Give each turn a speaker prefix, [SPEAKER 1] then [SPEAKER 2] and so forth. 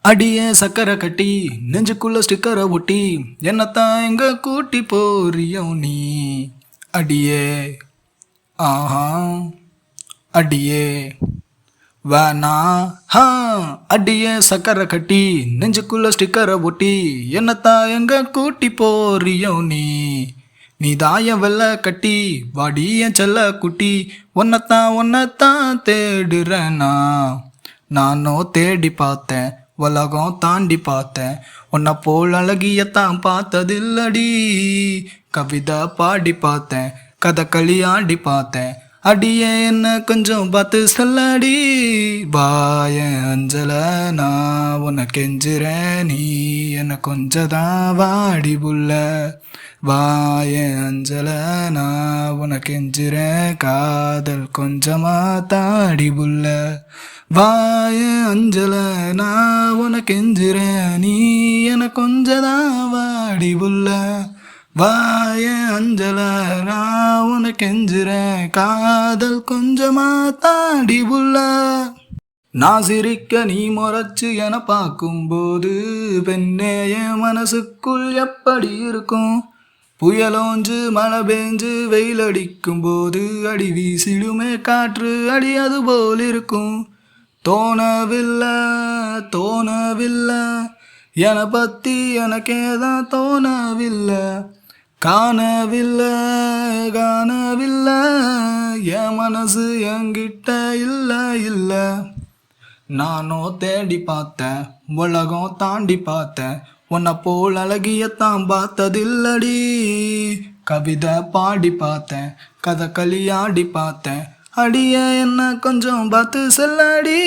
[SPEAKER 1] அடியே சக்கரை கட்டி நெஞ்சுக்குள்ள ஸ்டிக்கரை ஒட்டி என்னத்தான் எங்க கூட்டி போறியோ நீ அடியே ஆஹா அடியே வேணா ஹா அடியே சக்கரை கட்டி நெஞ்சுக்குள்ள ஸ்டிக்கரை ஒட்டி என்னத்தான் எங்க கூட்டி போறியோ நீ தாய வெள்ள கட்டி வாடிய செல்ல குட்டி ஒன்னத்தான் தேடுறேனா நானோ தேடி பார்த்தேன் உலகம் தாண்டி பார்த்தேன் உன்னை போல் அழகியத்தான் பார்த்ததில்லடி கவிதை பாடி பார்த்தேன் கதகளி ஆடி பார்த்தேன் அடியே என்ன கொஞ்சம் பார்த்து சொல்லடி பாய அஞ்சல நான் உன்னை கெஞ்சுறேன் நீ என்ன கொஞ்சதான் வாடி புள்ள வாய அஞ்சல நான் உன்னை கெஞ்சுறேன் காதல் கொஞ்சமா தாடி புள்ள வாய அஞ்சல நான் உன்னை கெஞ்சுறேன் நீ என கொஞ்சதான் வாடி புள்ள வாய அஞ்சல நான் உன்னை கெஞ்சுறேன் காதல் கொஞ்சமா தாடி புள்ள நான் சிரிக்க நீ முறைச்சு என பார்க்கும்போது பெண்ணே என் மனசுக்குள் எப்படி இருக்கும் புயலோஞ்சு மழை பெஞ்சு வெயில் அடிக்கும் போது அடி வீசிடுமே காற்று அடி அது போல் இருக்கும் தோணவில்லை என்னை பத்தி எனக்கேதான் தோணவில்லை காணவில்லை என் மனசு என்கிட்ட இல்லை நானோ தேடி பார்த்தேன் உலகம் தாண்டி பார்த்தேன் உன்னை போல் அழகியத்தான் பார்த்ததில்லடி கவிதை பாடி பார்த்தேன் கதகளி ஆடி பார்த்தேன் அடியே என்ன கொஞ்சம் பார்த்து செல்லடி